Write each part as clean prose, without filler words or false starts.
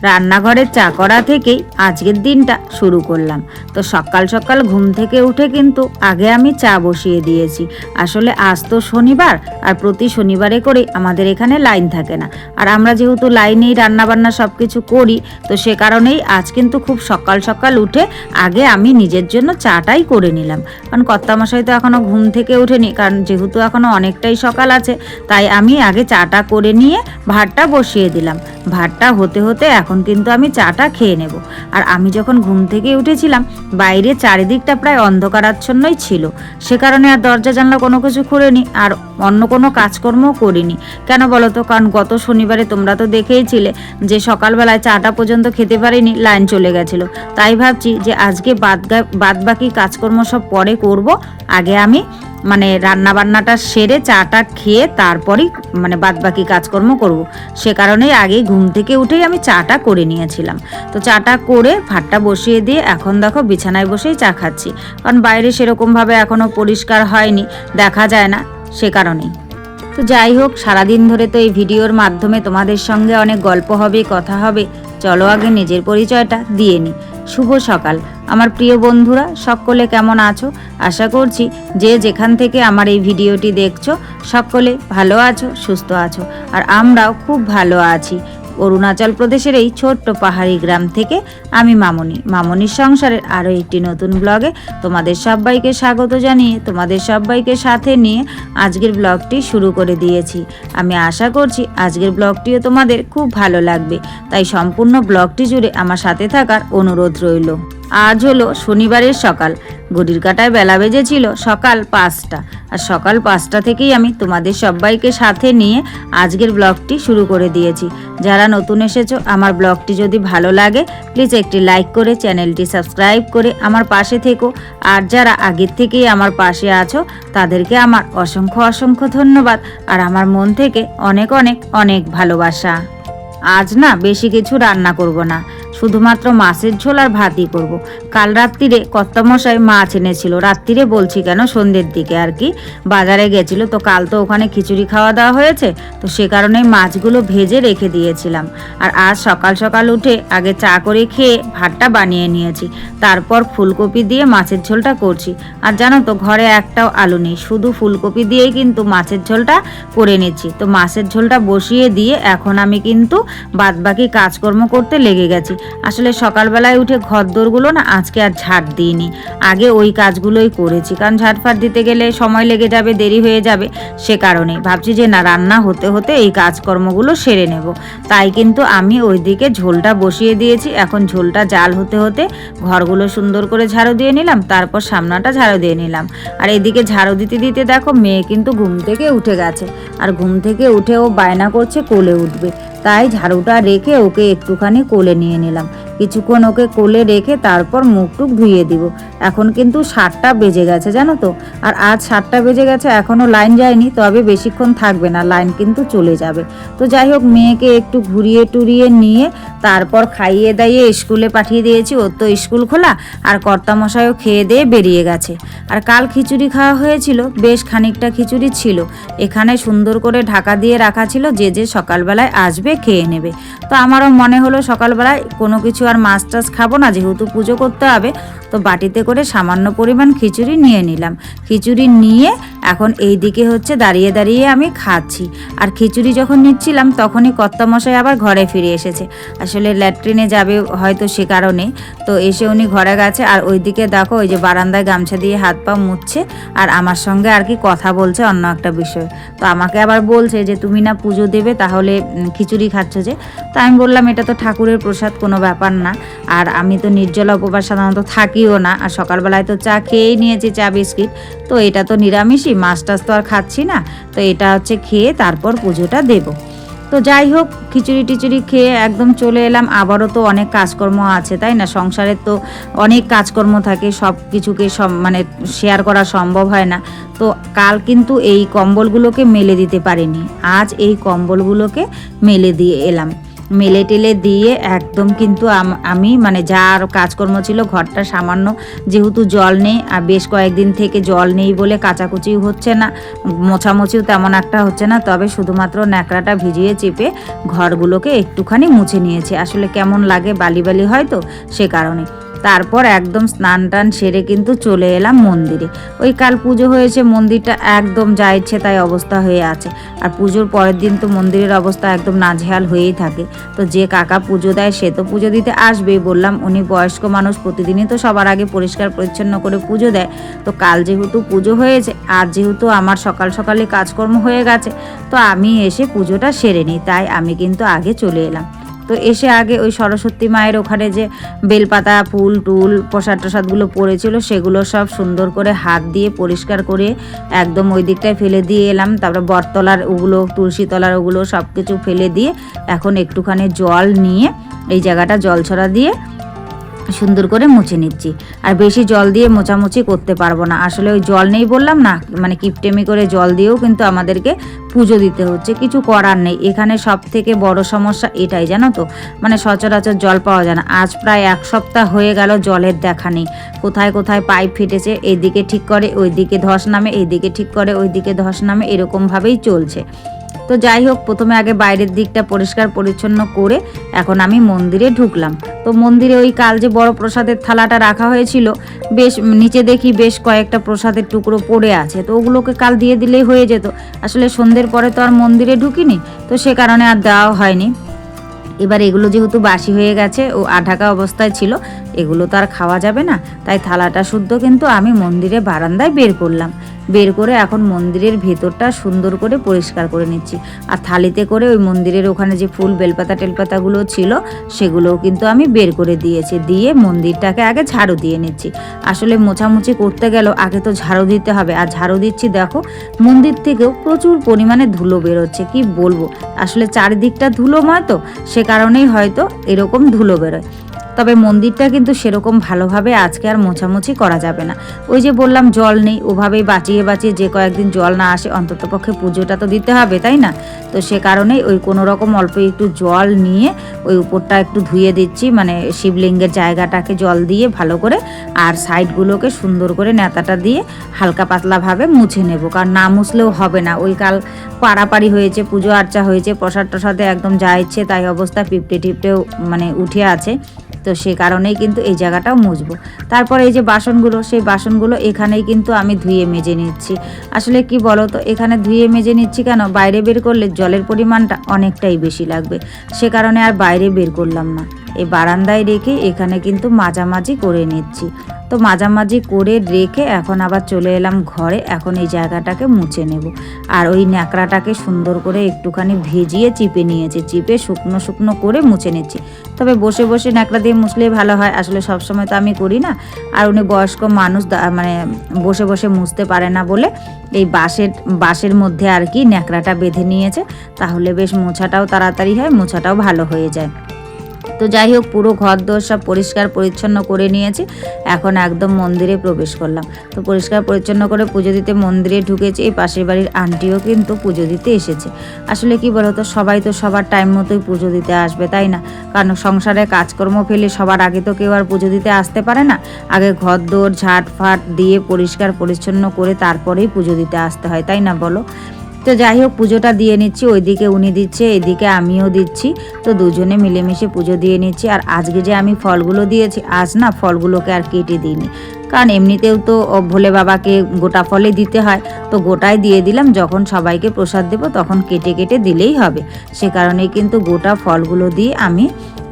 রান্নাঘরের চা করা থেকেই আজকের দিনটা শুরু করলাম। তো সকাল সকাল ঘুম থেকে উঠে কিন্তু আগে আমি চা বসিয়ে দিয়েছি। আসলে আজ তো শনিবার, আর প্রতি শনিবারে করে আমাদের এখানে লাইন থাকে না, আর আমরা যেহেতু লাইনেই রান্নাবান্না সব কিছু করি, তো সে কারণেই আজ কিন্তু খুব সকাল সকাল উঠে আগে আমি নিজের জন্য চাটাই করে নিলাম। কারণ কর্তামশাই তো এখনও ঘুম থেকে ওঠেনি, কারণ যেহেতু এখনও অনেকটাই সকাল আছে, তাই আমি আগে চাটা করে নিয়ে ভাতটা বসিয়ে দিলাম। ভাতটা হতে হতে এখন কিন্তু আমি চাটা খেয়ে নেব। আর আমি যখন ঘুম থেকে উঠেছিলাম, বাইরে চারিদিকটা প্রায় অন্ধকারাচ্ছন্নই ছিল, সে কারণে আর দরজা জানলা কোনো কিছু খুলিনি, আর অন্য কোনো কাজকর্মও করিনি। কেন বলো তো? কারণ গত শনিবারে তোমরা তো দেখেইছিলে যে সকালবেলায় চাটা পর্যন্ত খেতে পারিনি, লাইন চলে গেছিলো। তাই ভাবছি যে আজকে বাদ বাকি কাজকর্ম সব পরে করব, আগে আমি রান্না বান্নাটা সেরে চাটা খেয়ে তারপরেই বাদ বাকি কাজকর্ম করব। সে কারণেই আগেই ঘুম থেকে উঠেই আমি চাটা করে নিয়েছিলাম। তো চাটা করে ভাতটা বসিয়ে দিয়ে এখন দেখো বিছানায় বসেই চা খাচ্ছি, কারণ বাইরে সেরকমভাবে এখনও পরিষ্কার হয়নি, দেখা যায় না, সে কারণেই। তো যাই হোক, সারাদিন ধরে তো এই ভিডিওর মাধ্যমে তোমাদের সঙ্গে অনেক গল্প হবে, কথা হবে। চলো আগে নিজের পরিচয়টা দিয়ে নিই। শুভ সকাল আমার প্রিয় বন্ধুরা, সকলে কেমন আছো? আশা করছি যে যেখান থেকে আমার এই ভিডিওটি দেখছো সকলে ভালো আছো, সুস্থ আছো, আর আমরাও খুব ভালো আছি। অরুণাচল প্রদেশের এই ছোট্ট পাহাড়ি গ্রাম থেকে আমি মামনির সংসারের আরও একটি নতুন ব্লগে তোমাদের সবাইকে স্বাগত জানিয়ে, তোমাদের সবাইকে সাথে নিয়ে আজকের ব্লগটি শুরু করে দিয়েছি। আমি আশা করছি আজকের ব্লগটিও তোমাদের খুব ভালো লাগবে, তাই সম্পূর্ণ ব্লগটি জুড়ে আমার সাথে থাকার অনুরোধ রইল। আজ হলো শনিবারের সকাল, ঘড়ির কাঁটায় বেলা বেজেছিল সকাল 5টা, আর সকাল 5টা থেকেই আমি তোমাদের সবাইকে সাথে নিয়ে আজকের ব্লগটি শুরু করে দিয়েছি। যারা নতুন এসেছো, আমার ব্লগটি যদি ভালো লাগে প্লিজ একটি লাইক করে চ্যানেলটি সাবস্ক্রাইব করে আমার পাশে থেকো। আর যারা আগের থেকেই আমার পাশে আছো তাদেরকে আমার অসংখ্য অসংখ্য ধন্যবাদ, আর আমার মন থেকে অনেক অনেক অনেক ভালোবাসা। আজ না বেশি কিছু রান্না করব না, শুধুমাত্র মাছের ঝোল আর ভাতই করব। কাল রাত্রিরে কর্তামশাই মাছ এনেছিল, রাত্রিরে বলছি কেন, সন্ধ্যের দিকে আর কি বাজারে গেছিল, তো কাল তো ওখানে খিচুড়ি খাওয়া দাওয়া হয়েছে, তো সে কারণেই মাছগুলো ভেজে রেখে দিয়েছিলাম। আর আজ সকাল সকাল উঠে আগে চা করে খেয়ে ভাতটা বানিয়ে নিয়েছি, তারপর ফুলকপি দিয়ে মাছের ঝোলটা করছি। আর জানো তো, ঘরে একটাও আলু নেই, শুধু ফুলকপি দিয়েই কিন্তু মাছের ঝোলটা করে নিচ্ছি। তো মাছের ঝোলটা বসিয়ে দিয়ে এখন আমি কিন্তু বাদবাকি কাজকর্ম করতে লেগে গেছি। আসলে সকালবেলায় উঠে ঘরদোরগুলো না আজকে আর ঝাড় দিইনি, আগে ওই কাজগুলোই করেছি, কারণ ঝাড়ফাড় দিতে গেলে সময় লেগে যাবে, দেরি হয়ে যাবে, সে কারণে ভাবছি যে না, রান্না হতে হতে এই কাজকর্মগুলো সেরে নেব। তাই কিন্তু আমি ওইদিকে ঝোলটা বসিয়ে দিয়েছি। এখন ঝোলটা জাল হতে হতে ঘরগুলো সুন্দর করে ঝাড়ু দিয়ে নিলাম, তারপর সামনাটা ঝাড়ু দিয়ে নিলাম। আর এদিকে ঝাড়ু দিতে দিতে দেখো মেয়ে কিন্তু ঘুম থেকে উঠে গেছে, আর ঘুম থেকে উঠে ও বায়না করছে কোলে উঠবে, তাই ঝাড়ুটা রেখে ওকে একটুখানি কোলে নিয়ে নিলাম। কিছুক্ষণ ওকে কোলে রেখে তারপর মুখ টুক ধুয়ে দিব। এখন কিন্তু 7টা বেজে গেছে জানো তো, আর আজ 7টা বেজে গেছে, এখনও লাইন যায়নি, তবে বেশিক্ষণ থাকবে না, লাইন কিন্তু চলে যাবে। তো যাই হোক, মেয়েকে একটু ঘুরিয়ে টুরিয়ে নিয়ে তারপর খাইয়ে দাইয়ে স্কুলে পাঠিয়ে দিয়েছি। ওর তো স্কুল খোলা, আর কর্তামশাইও খেয়ে দিয়ে বেরিয়ে গেছে। আর কাল খিচুড়ি খাওয়া হয়েছিল, বেশ খানিকটা খিচুড়ি ছিল, এখানে সুন্দর করে ঢাকা দিয়ে রাখা ছিল, যে যে সকালবেলায় আসবে খেয়ে নেবে। তো আমারও মনে হলো সকালবেলায় কোনো কিছু আর মাছ টাছ খাবো না, যেহেতু পুজো করতে হবে, তো বাটিতে করে সামান্য পরিমাণ খিচুড়ি নিয়ে নিলাম। খিচুড়ি নিয়ে এখন এই দিকে হচ্ছে দাঁড়িয়ে দাঁড়িয়ে আমি খাচ্ছি। আর খিচুড়ি যখন নিচ্ছিলাম তখনই কর্তামশাই আবার ঘরে ফিরে এসেছে, আসলে ল্যাট্রিনে যাবে হয়তো, সে কারণে। তো এসে উনি ঘরে গেছে, আর ওইদিকে দেখো ওই যে বারান্দায় গামছা দিয়ে হাত পা মুছছে, আর আমার সঙ্গে আর কি কথা বলছে অন্য একটা বিষয়। তো আমাকে আবার বলছে যে তুমি না পুজো দেবে, তাহলে খিচুড়ি খাচ্ছ যে? তো আমি বললাম এটা তো ঠাকুরের প্রসাদ, কোনো ব্যাপার না, আর আমি তো নির্জলা উপবাস সাধারণত থাকিও না, আর সকালবেলায় তো চা খেয়েই নিয়েছি, চা বিস্কিট, তো এটা তো নিরামিষই, মাছ টাছ তো আর খাচ্ছি না, তো এটা হচ্ছে খেয়ে তারপর পুজোটা দেব। তো যাই হোক, খিচুড়ি টিচুড়ি খেয়ে একদম চলে এলাম। আবারও তো অনেক কাজকর্ম আছে, তাই না? সংসারের তো অনেক কাজকর্ম থাকে, সব কিছুকে শেয়ার করা সম্ভব হয় না। তো কাল কিন্তু এই কম্বলগুলোকে মেলে দিতে পারিনি, আজ এই কম্বলগুলোকে মেলে দিয়ে এলাম। মেলে টেলে দিয়ে একদম কিন্তু আমি মানে যা আর কাজকর্ম ছিল ঘরটা সামান্য, যেহেতু জল নেই আর বেশ কয়েকদিন থেকে জল নেই বলে কাচাকুচিও হচ্ছে না, মোছামুছিও তেমন একটা হচ্ছে না, তবে শুধুমাত্র ন্যাকড়াটা ভিজিয়ে চেপে ঘরগুলোকে একটুখানি মুছে নিয়েছি। আসলে কেমন লাগে, বালি বালি হয় তো সে কারণে। তারপর একদম স্নান টান সেরে কিন্তু চলে এলাম মন্দিরে। ওই কাল পুজো হয়েছে, মন্দিরটা একদম যা ইচ্ছে তাই অবস্থা হয়ে আছে। আর পুজোর পরের দিন তো মন্দিরের অবস্থা একদম নাজেহাল হয়েই থাকে। তো যে কাকা পুজো দেয় সে তো পুজো দিতে আসবেই, বললাম উনি বয়স্ক মানুষ, প্রতিদিনই তো সবার আগে পরিষ্কার পরিচ্ছন্ন করে পুজো দেয়। তো কাল যেহেতু পুজো হয়েছে, আর যেহেতু আমার সকাল সকালে কাজকর্ম হয়ে গেছে, তো আমি এসে পুজোটা সেরে নিই, তাই আমি কিন্তু আগে চলে এলাম। তো এসে আগে ওই সরস্বতী মায়ের ওখানে যে বেলপাতা ফুল টুল প্রসাদ টসাদগুলো পড়েছিল সেগুলো সব সুন্দর করে হাত দিয়ে পরিষ্কার করে একদম ওই দিকটায় ফেলে দিয়ে এলাম। তারপরে বটতলার ওগুলো, তুলসী তলার ওগুলো সব কিছু ফেলে দিয়ে এখন একটুখানি জল নিয়ে এই জায়গাটা জল ছড়া দিয়ে সুন্দর করে মুছে নিচ্ছি। আর বেশি জল দিয়ে মোছামুছি করতে পারবো না, আসলে ওই জল নেই বললাম না, মানে কিপটেমি করে জল দিয়েও কিন্তু আমাদেরকে পুজো দিতে হচ্ছে, কিছু করার নেই। এখানে সব থেকে বড় সমস্যা এটাই, জানো তো, মানে সচরাচর জল পাওয়া যায় না। আজ প্রায় 1 সপ্তাহ হয়ে গেল জলের দেখা নেই। কোথায় কোথায় পাইপ ফেটেছে, এইদিকে ঠিক করে ওইদিকে ধস নামে, এইদিকে ঠিক করে ওইদিকে ধস নামে, এরকমভাবেই চলছে। তো যাই হোক, প্রথমে আগে বাইরের দিকটা পরিষ্কার পরিচ্ছন্ন করে এখন আমি মন্দিরে ঢুকলাম। তো মন্দিরে ওই কাল যে বড় প্রসাদের থালাটা রাখা হয়েছিল, বেশ নিচে দেখি বেশ কয়েকটা প্রসাদের টুকরো পড়ে আছে, তো ওগুলোকে কাল দিয়ে দিলেই হয়ে যেত। আসলে সন্ধ্যের পরে তো আর মন্দিরে ঢুকিনি, তো সে কারণে আর দেওয়া হয়নি। এবার এগুলো যেহেতু বাসি হয়ে গেছে ও আঢাকা অবস্থায় ছিল, এগুলো তো আর খাওয়া যাবে না, তাই থালাটা শুদ্ধ কিন্তু আমি মন্দিরে বারান্দায় বের করলাম। বের করে এখন মন্দিরের ভেতরটা সুন্দর করে পরিষ্কার করে নিচ্ছি। আর থালিতে করে ওই মন্দিরের ওখানে যে ফুল বেলপাতা টেলপাতাগুলো ছিল সেগুলোও কিন্তু আমি বের করে দিয়েছি, দিয়ে মন্দিরটাকে আগে ঝাড়ু দিয়ে নিচ্ছি। আসলে মোছামুছি করতে গেলেও আগে তো ঝাড়ু দিতে হবে, আর ঝাড়ু দিচ্ছি দেখো মন্দির থেকেও প্রচুর পরিমাণে ধুলো বেরোচ্ছে, কি বলবো। আসলে চারিদিকটা ধুলোময় তো সে কারণেই হয়তো এরকম ধুলো বেরোয়। তবে মন্দিরটা কিন্তু সেরকম ভালোভাবে আজকে আর মোছামুছি করা যাবে না। ওই যে বললাম জল নেই, ওভাবেই বাঁচিয়ে বাঁচিয়ে যে কয়েকদিন জল না আসে অন্ততপক্ষে পুজোটা তো দিতে হবে, তাই না? তো সে কারণেই ওই কোনো রকম অল্প একটু জল নিয়ে ওই উপরটা একটু ধুয়ে দিচ্ছি, মানে শিবলিঙ্গের জায়গাটাকে জল দিয়ে ভালো করে, আর সাইডগুলোকে সুন্দর করে নেতাটা দিয়ে হালকা পাতলাভাবে মুছে নেব, কারণ না মুছলেও হবে না। ওই কাল পাড়াপাড়ি হয়েছে, পুজো আর্চা হয়েছে, প্রসাদ টসাদে একদম যা ইচ্ছে তাই অবস্থা, পিঁপড়ে টিপড়েও মানে উঠে আছে। তো সে কারণেই কিন্তু এই জায়গাটাও মুছবো। তারপর এই যে বাসনগুলো, সেই বাসনগুলো এখানেই কিন্তু আমি ধুয়ে মেজে নিচ্ছি। আসলে কি বলো তো, এখানে ধুয়ে মেজে নিচ্ছি কেন, বাইরে বের করলে জলের পরিমাণটা অনেকটাই বেশি লাগবে, সে কারণে আর বাইরে বের করলাম না। এই বারান্দায় রেখে এখানে কিন্তু মাঝামাঝি করে নিচ্ছি। তো মাঝামাঝি করে রেখে এখন আবার চলে এলাম ঘরে, এখন এই জায়গাটাকে মুছে নেব। আর ওই ন্যাকড়াটাকে সুন্দর করে একটুখানি ভেজিয়ে চিপে নিয়েছি, চিপে শুকনো শুকনো করে মুছে নিচ্ছি। তবে বসে বসে ন্যাকড়া দিয়ে মুছলে ভালো হয়, আসলে সবসময় তো আমি করি না। আর উনি বয়স্ক মানুষ, মানে বসে বসে মুছতে পারে না বলে এই বাঁশের মধ্যে আর কি ন্যাকড়াটা বেঁধে নিয়েছে, তাহলে বেশ মোছাটাও তাড়াতাড়ি হয়, মোছাটাও ভালো হয়ে যায়। তো যাই হোক, পুরো ঘর দোর সব পরিষ্কার পরিচ্ছন্ন করে নিয়েছি, এখন একদম মন্দিরে প্রবেশ করলাম। তো পরিষ্কার পরিচ্ছন্ন করে পুজো দিতে মন্দিরে ঢুকেছি। এই পাশের বাড়ির আন্টিও কিন্তু পুজো দিতে এসেছে। আসলে কি বলতো, সবাই তো সবার টাইম মতোই পুজো দিতে আসবে, তাই না? কারণ সংসারে কাজকর্ম ফেলে সবার আগে তো কেউ আর পুজো দিতে আসতে পারে না। আগে ঘর দোর ঝাঁট ফাট দিয়ে পরিষ্কার পরিচ্ছন্ন করে তারপরেই পুজো দিতে আসতে হয়, তাই না বলো? তো যাই হোক, পুজোটা দিয়ে নিচ্ছি, ওইদিকে উনি দিচ্ছে, এদিকে আমিও দিচ্ছি। তো দুজনে মিলেমিশে পুজো দিয়ে নিচ্ছি। আর আজকে যে আমি ফলগুলো দিয়েছি, আজ না ফলগুলোকে আর কেটে দিইনি, কারণ এমনিতেও তো ভোলে বাবাকে গোটা ফলে দিতে হয়, তো গোটাই দিয়ে দিলাম। যখন সবাইকে প্রসাদ দেবো তখন কেটে কেটে দিলেই হবে, সে কারণেই কিন্তু গোটা ফলগুলো দিয়ে আমি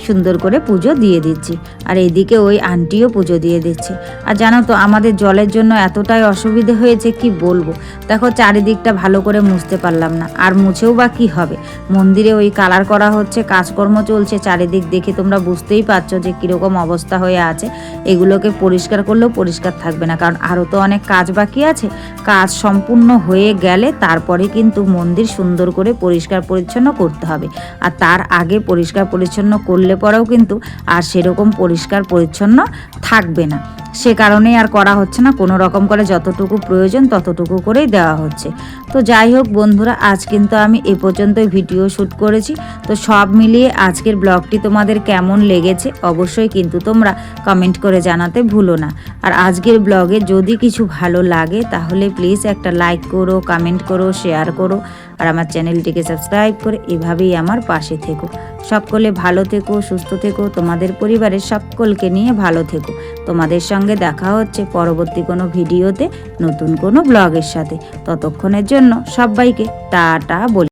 সুন্দর করে পুজো দিয়ে দিচ্ছি। আর এইদিকে ওই আন্টিও পুজো দিয়ে দিচ্ছে। আর জানো তো, আমাদের জলের জন্য এতটাই অসুবিধে হয়েছে, কি বলবো। দেখো চারিদিকটা ভালো করে মুছতে পারলাম না, আর মুছেও বা কি হবে, মন্দিরে ওই কালার করা হচ্ছে, কাজকর্ম চলছে চারিদিক, দেখে তোমরা বুঝতেই পারছো যে কীরকম অবস্থা হয়ে আছে। এগুলোকে পরিষ্কার করলেও পরিষ্কার থাকবে না, কারণ আরও তো অনেক কাজ বাকি আছে। কাজ সম্পূর্ণ হয়ে গেলে তারপরে কিন্তু মন্দির সুন্দর করে পরিষ্কার পরিচ্ছন্ন করতে হবে। আর তার আগে পরিষ্কার পরিচ্ছন্ন করলে করলে পরেও কিন্তু আর সেরকম পরিষ্কার পরিচ্ছন্ন থাকবে না। সে কারণেই আর করা হচ্ছে না, কোনো রকম করে যতটুকু প্রয়োজন ততটুকু করেই দেওয়া হচ্ছে। তো যাই হোক বন্ধুরা, আজ কিন্তু আমি এ পর্যন্তই ভিডিও শ্যুট করেছি। তো সব মিলিয়ে আজকের ব্লগটি তোমাদের কেমন লেগেছে অবশ্যই কিন্তু তোমরা কমেন্ট করে জানাতে ভুলো না। আর আজকের ব্লগে যদি কিছু ভালো লাগে তাহলে প্লিজ একটা লাইক করো, কমেন্ট করো, শেয়ার করো, আর আমার চ্যানেলটিকে সাবস্ক্রাইব করে এভাবেই আমার পাশে থেকো। সকলে ভালো থেকো, সুস্থ থেকো, তোমাদের পরিবারের সকলকে নিয়ে ভালো থেকো। তোমাদের সঙ্গে দেখা হচ্ছে পরবর্তী কোনো ভিডিওতে নতুন কোনো ব্লগের সাথে। ততক্ষণের জন্য সবাইকে টাটা বলি।